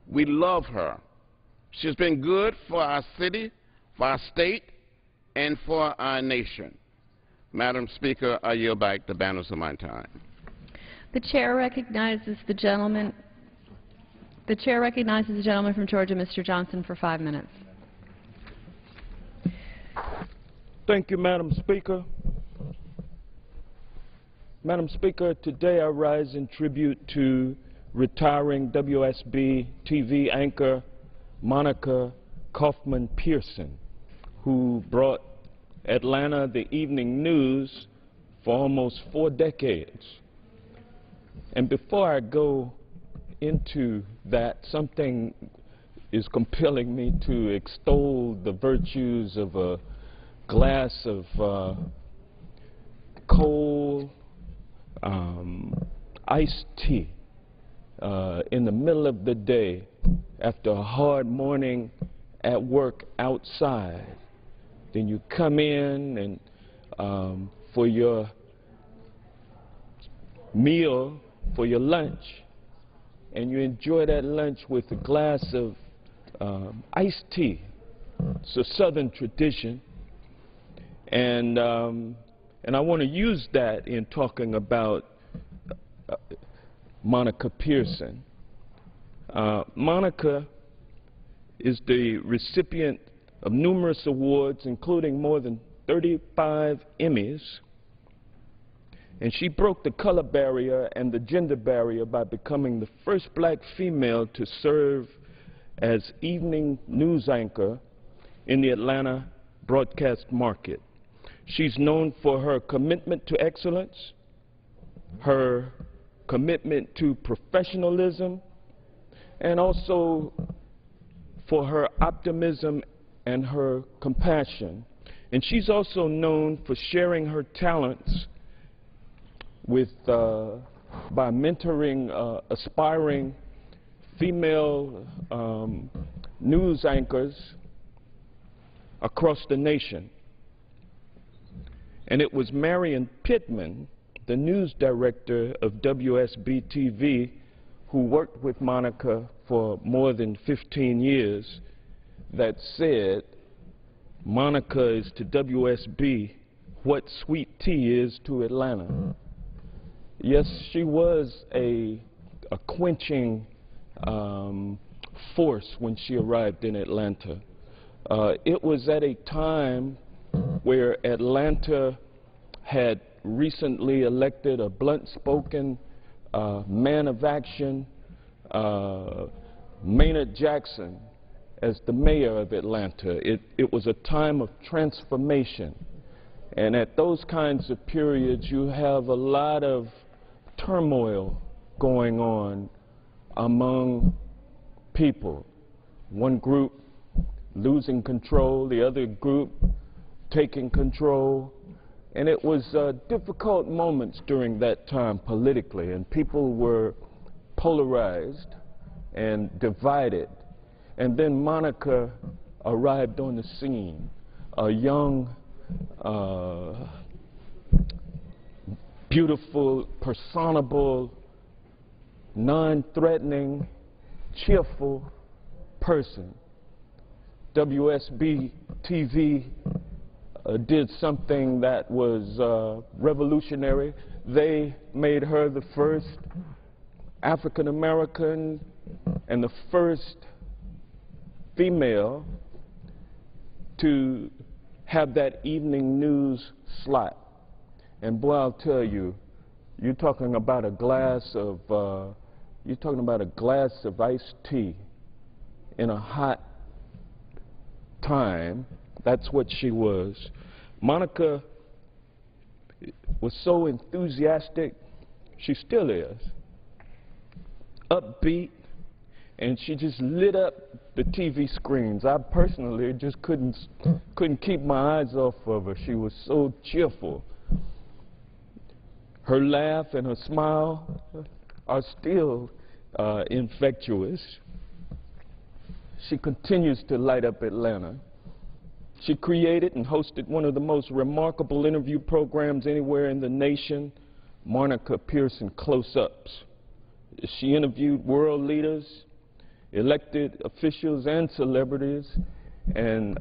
We love her. She's been good for our city, for our state, and for our nation. Madam Speaker, I yield back the balance of my time. The chair recognizes the gentleman. The chair recognizes the gentleman from Georgia, Mr. Johnson, for 5 minutes. Thank you, Madam Speaker. Madam Speaker, today I rise in tribute to retiring WSB TV anchor Monica Kaufman Pearson, who brought Atlanta the evening news for almost 4 decades. And before I go into that, something is compelling me to extol the virtues of a glass of cold iced tea in the middle of the day after a hard morning at work outside. Then you come in and for your meal, for your lunch, and you enjoy that lunch with a glass of iced tea. It's a Southern tradition, and I want to use that in talking about Monica Pearson. Monica is the recipient of numerous awards, including more than 35 Emmys, and she broke the color barrier and the gender barrier by becoming the first black female to serve as evening news anchor in the Atlanta broadcast market. She's known for her commitment to excellence, her commitment to professionalism, and also for her optimism and her compassion. And she's also known for sharing her talents with, by mentoring aspiring female news anchors across the nation. And it was Marion Pittman, the news director of WSB-TV, who worked with Monica for more than 15 years, that said, Monica is to WSB what sweet tea is to Atlanta. Yes, she was a quenching force when she arrived in Atlanta. It was at a time where Atlanta had recently elected a blunt-spoken man of action, Maynard Jackson, as the mayor of Atlanta. It was a time of transformation. And at those kinds of periods, you have a lot of turmoil going on among people. One group losing control, the other group taking control. And it was difficult moments during that time politically, and people were polarized and divided. And then Monica arrived on the scene, a young, beautiful, personable, non-threatening, cheerful person. WSB-TV did something that was revolutionary. They made her the first African-American and the first female to have that evening news slot. And boy, I'll tell you, you're talking about a glass of iced tea in a hot time. That's what she was. Monica was so enthusiastic, she still is, upbeat, and she just lit up the TV screens. I personally just couldn't keep my eyes off of her. She was so cheerful. Her laugh and her smile are still infectious. She continues to light up Atlanta. She created and hosted one of the most remarkable interview programs anywhere in the nation, Monica Pearson Close-Ups. She interviewed world leaders. elected officials and celebrities, and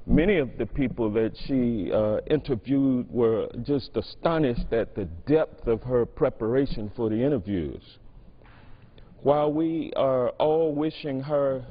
many of the people that she interviewed were just astonished at the depth of her preparation for the interviews. While we are all wishing her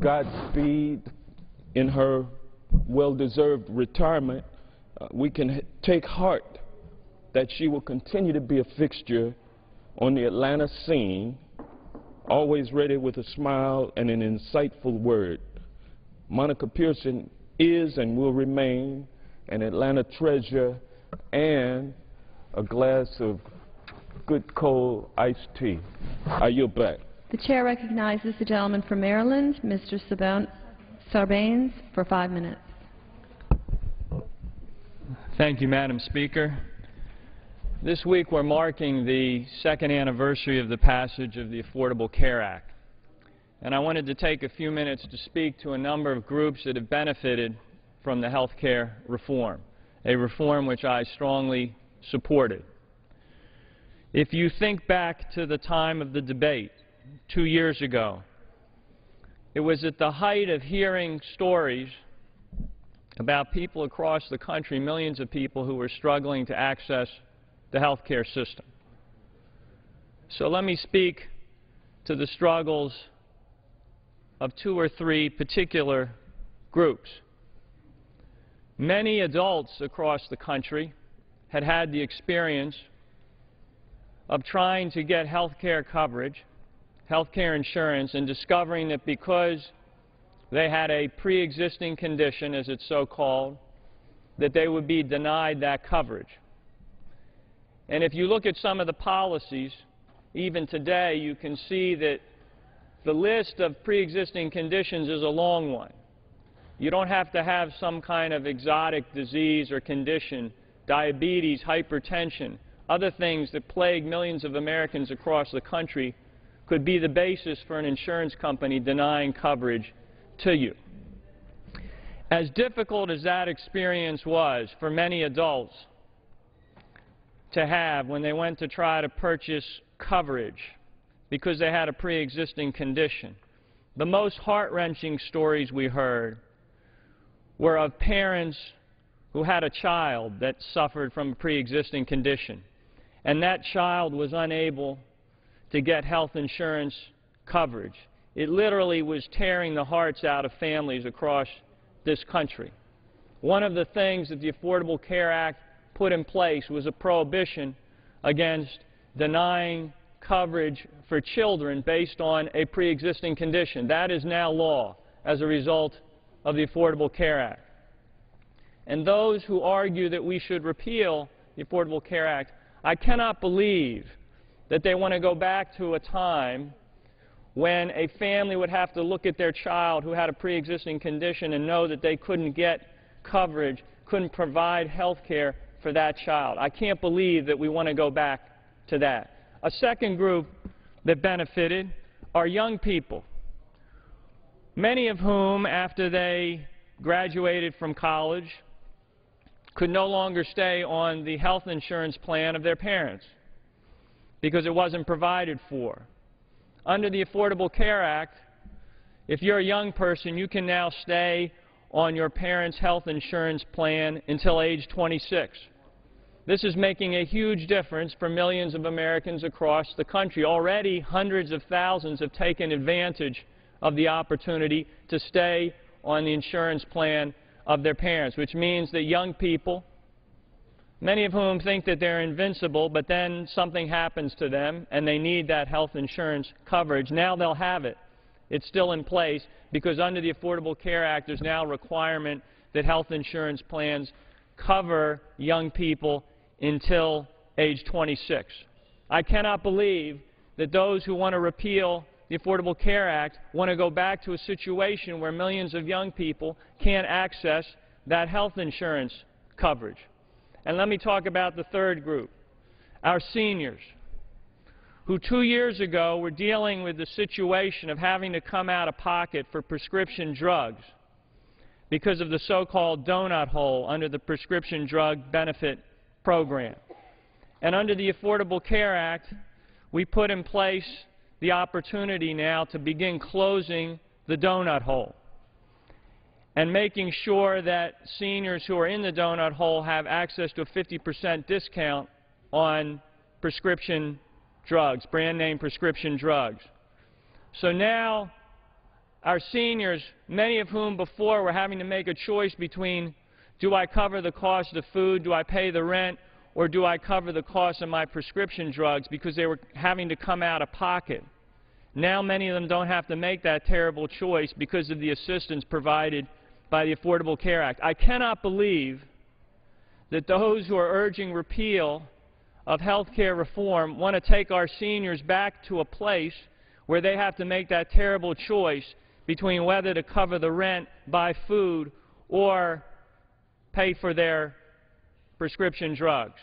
Godspeed in her well-deserved retirement, we can take heart that she will continue to be a fixture on the Atlanta scene, always ready with a smile and an insightful word. Monica Pearson is and will remain an Atlanta treasure and a glass of good cold iced tea. I yield back. The chair recognizes the gentleman from Maryland, Mr. Sarbanes, for 5 minutes. Thank you, Madam Speaker. This week we're marking the 2nd anniversary of the passage of the Affordable Care Act. And I wanted to take a few minutes to speak to a number of groups that have benefited from the health care reform, a reform which I strongly supported. If you think back to the time of the debate 2 years ago, it was at the height of hearing stories about people across the country, millions of people who were struggling to access the health care system. So let me speak to the struggles of 2 or 3 particular groups. Many adults across the country had had the experience of trying to get health care coverage, health care insurance, and discovering that because they had a pre-existing condition, as it's so called, that they would be denied that coverage. And if you look at some of the policies, even today, you can see that the list of pre-existing conditions is a long one. You don't have to have some kind of exotic disease or condition, diabetes, hypertension, other things that plague millions of Americans across the country could be the basis for an insurance company denying coverage to you. As difficult as that experience was for many adults to have when they went to try to purchase coverage because they had a pre-existing condition, the most heart-wrenching stories we heard were of parents who had a child that suffered from a pre-existing condition, and that child was unable to get health insurance coverage. It literally was tearing the hearts out of families across this country. One of the things that the Affordable Care Act put in place was a prohibition against denying coverage for children based on a pre-existing condition. That is now law as a result of the Affordable Care Act. And those who argue that we should repeal the Affordable Care Act, I cannot believe that they want to go back to a time when a family would have to look at their child who had a pre-existing condition and know that they couldn't get coverage, couldn't provide health care for that child. I can't believe that we want to go back to that. A second group that benefited are young people, many of whom, after they graduated from college, could no longer stay on the health insurance plan of their parents because it wasn't provided for. Under the Affordable Care Act, if you're a young person, you can now stay on your parents' health insurance plan until age 26. This is making a huge difference for millions of Americans across the country. Already, hundreds of thousands have taken advantage of the opportunity to stay on the insurance plan of their parents, which means that young people, many of whom think that they're invincible, but then something happens to them and they need that health insurance coverage, now they'll have it. It's still in place because under the Affordable Care Act, there's now a requirement that health insurance plans cover young people until age 26. I cannot believe that those who want to repeal the Affordable Care Act want to go back to a situation where millions of young people can't access that health insurance coverage. And let me talk about the third group, our seniors, who 2 years ago were dealing with the situation of having to come out of pocket for prescription drugs because of the so-called donut hole under the Prescription Drug Benefit Program. And under the Affordable Care Act, we put in place the opportunity now to begin closing the donut hole and making sure that seniors who are in the donut hole have access to a 50% discount on prescription drugs, brand name prescription drugs. So now our seniors, many of whom before were having to make a choice between, do I cover the cost of food, do I pay the rent, or do I cover the cost of my prescription drugs, because they were having to come out of pocket. Now many of them don't have to make that terrible choice because of the assistance provided by the Affordable Care Act. I cannot believe that those who are urging repeal of health care reform want to take our seniors back to a place where they have to make that terrible choice between whether to cover the rent, buy food, or pay for their prescription drugs.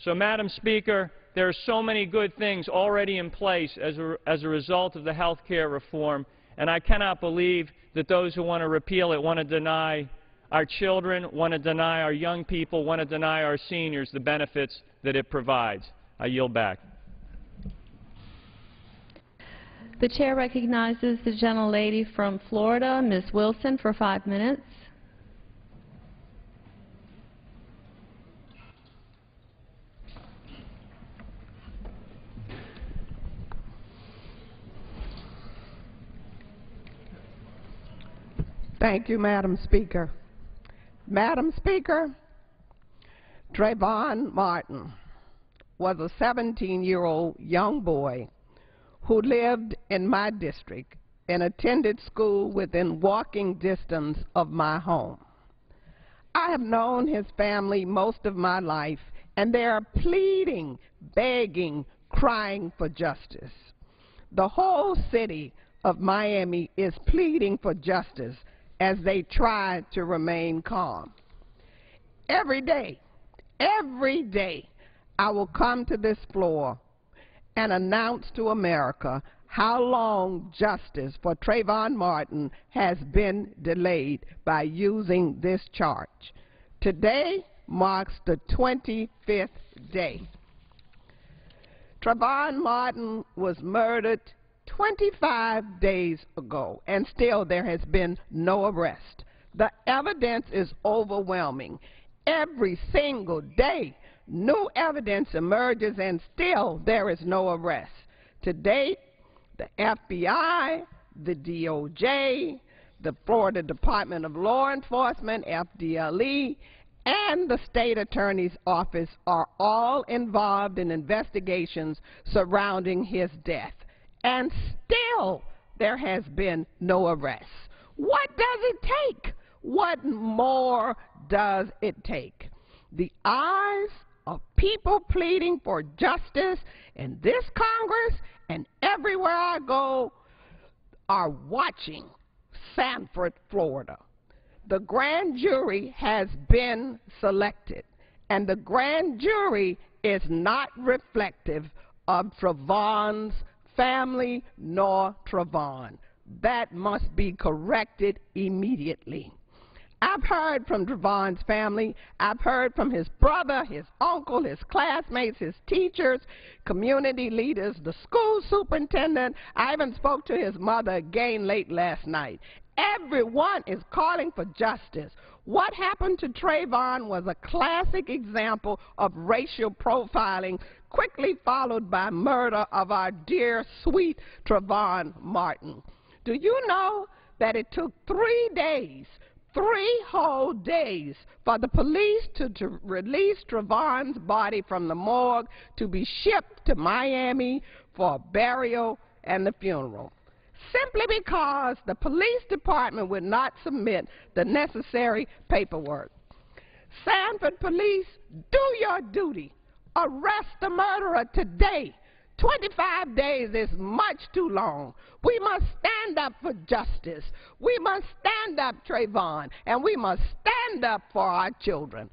So, Madam Speaker, there are so many good things already in place as a result of the health care reform, and I cannot believe that those who want to repeal it want to deny our children, want to deny our young people, want to deny our seniors the benefits that it provides. I yield back. The chair recognizes the gentlelady from Florida, Ms. Wilson, for 5 minutes. Thank you, Madam Speaker. Madam Speaker, Trayvon Martin was a 17-year-old young boy who lived in my district and attended school within walking distance of my home. I have known his family most of my life, and they are pleading, begging, crying for justice. The whole city of Miami is pleading for justice as they try to remain calm. Every day, I will come to this floor and announce to America how long justice for Trayvon Martin has been delayed by using this charge. Today marks the 25th day. Trayvon Martin was murdered 25 days ago, and still there has been no arrest. The evidence is overwhelming. Every single day, new evidence emerges, and still there is no arrest. To date, the FBI, the DOJ, the Florida Department of Law Enforcement, FDLE, and the state attorney's office are all involved in investigations surrounding his death. And still, there has been no arrest. What does it take? What more does it take? The eyes of people pleading for justice in this Congress and everywhere I go are watching Sanford, Florida. The grand jury has been selected, and the grand jury is not reflective of Trayvon's family nor Trayvon. That must be corrected immediately. I've heard from Trayvon's family. I've heard from his brother, his uncle, his classmates, his teachers, community leaders, the school superintendent. I even spoke to his mother again late last night. Everyone is calling for justice. What happened to Trayvon was a classic example of racial profiling, quickly followed by murder of our dear, sweet Trayvon Martin. Do you know that it took 3 days, 3 whole days, for the police to release Trayvon's body from the morgue to be shipped to Miami for burial and the funeral? Simply because the police department would not submit the necessary paperwork. Sanford police, do your duty. Arrest the murderer today. 25 days is much too long. We must stand up for justice. We must stand up, Trayvon, and we must stand up for our children.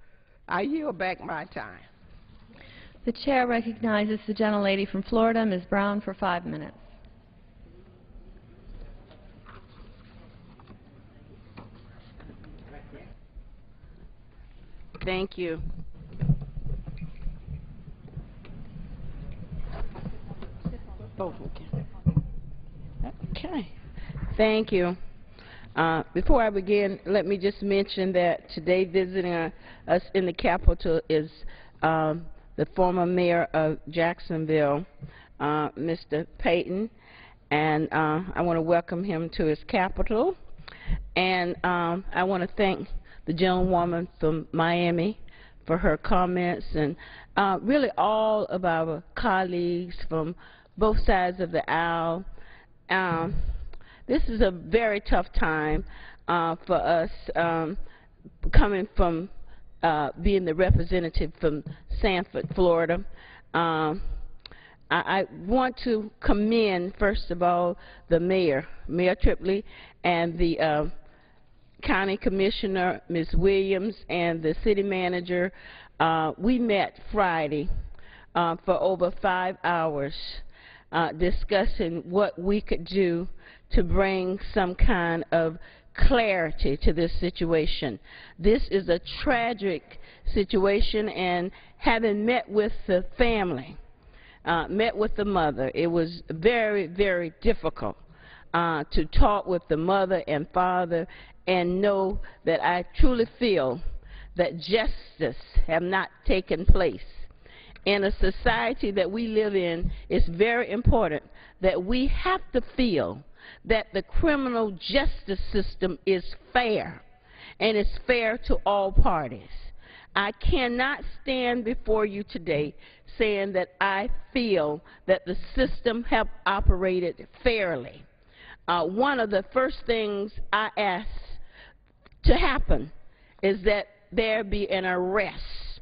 I yield back my time. The chair recognizes the gentlelady from Florida, Ms. Brown, for 5 minutes. Thank you. Oh, Thank you. Before I begin, let me just mention that today visiting us in the Capitol is the former mayor of Jacksonville, Mr. Payton, and I want to welcome him to his capital. And I want to thank the gentlewoman from Miami for her comments, and really all of our colleagues from both sides of the aisle. This is a very tough time for us, coming from being the representative from Sanford, Florida. I want to commend, first of all, the mayor, Mayor Tripley, and the county commissioner, Ms. Williams, and the city manager. We met Friday for over 5 hours discussing what we could do to bring some kind of clarity to this situation. This is a tragic situation, and having met with the family, met with the mother, it was very, very difficult to talk with the mother and father and know that I truly feel that justice have not taken place. In a society that we live in, it's very important that we have to feel that the criminal justice system is fair, and it's fair to all parties. I cannot stand before you today saying that I feel that the system have operated fairly. One of the first things I ask to happen is that there be an arrest.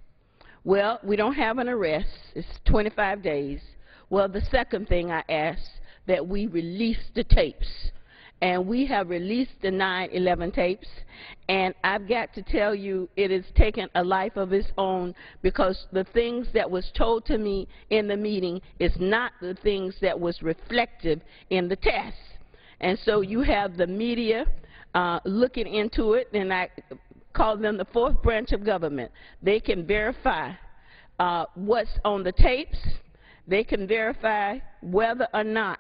Well, we don't have an arrest. It's 25 days. Well, the second thing I ask, that we release the tapes. And we have released the 9/11 tapes, and I've got to tell you, it has taken a life of its own, because the things that was told to me in the meeting is not the things that was reflective in the test. And so you have the media looking into it, and I call them the fourth branch of government. They can verify what's on the tapes. They can verify whether or not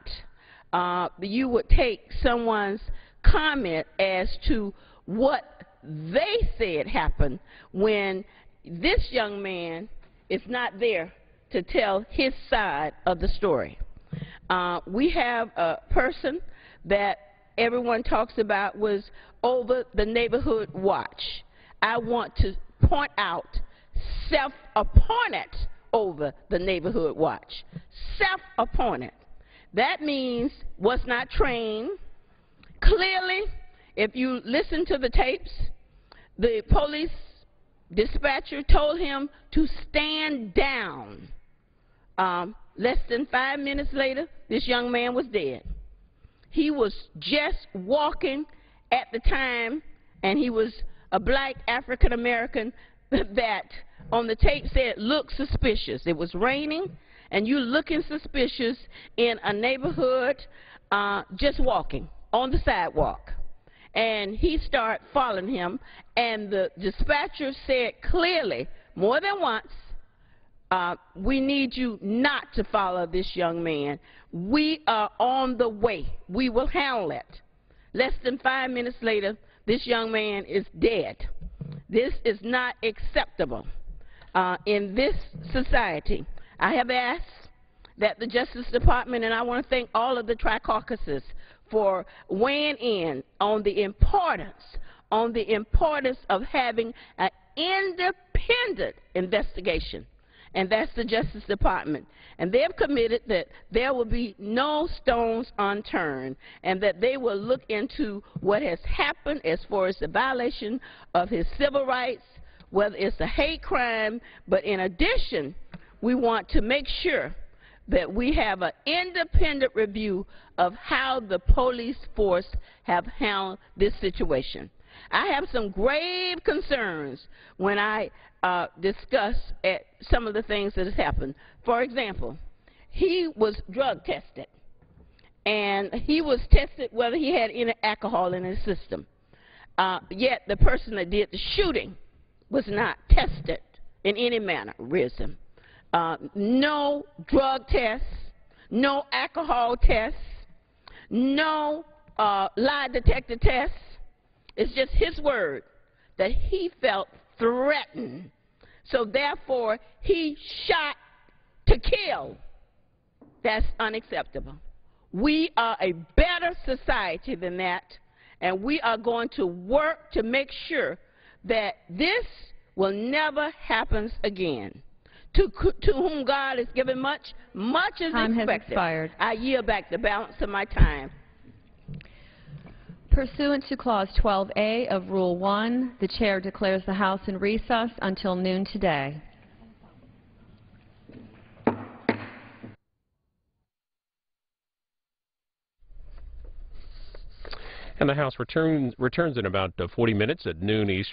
you would take someone's comment as to what they said happened when this young man is not there to tell his side of the story. We have a person that everyone talks about was over the neighborhood watch. I want to point out self-appointed over the neighborhood watch. Self-appointed. That means was not trained. Clearly, if you listen to the tapes, the police dispatcher told him to stand down. Less than 5 minutes later, this young man was dead. He was just walking at the time, and he was a black African-American that on the tape said looked suspicious. It was raining, and you looking suspicious in a neighborhood, just walking on the sidewalk. And he started following him, and the dispatcher said clearly, more than once, we need you not to follow this young man. We are on the way. We will handle it. Less than 5 minutes later, this young man is dead. This is not acceptable in this society. I have asked that the Justice Department, and I want to thank all of the Tri-Caucuses for weighing in on the importance of having an independent investigation, and that's the Justice Department. And they have committed that there will be no stones unturned, and that they will look into what has happened as far as the violation of his civil rights, whether it's a hate crime. But in addition, we want to make sure that we have an independent review of how the police force have handled this situation. I have some grave concerns when I discuss at some of the things that has happened. For example, he was drug tested, and he was tested whether he had any alcohol in his system. Yet the person that did the shooting was not tested in any mannerism. No drug tests, no alcohol tests, no lie detector test. It's just his word that he felt threatened. So therefore, he shot to kill. That's unacceptable. We are a better society than that, and we are going to work to make sure that this will never happen again. To whom God has given much, much is Time has expected. expired. I yield back the balance of my time. Pursuant to Clause 12A of Rule 1, the Chair declares the House in recess until noon today. And the House returns in about 40 minutes at noon Eastern.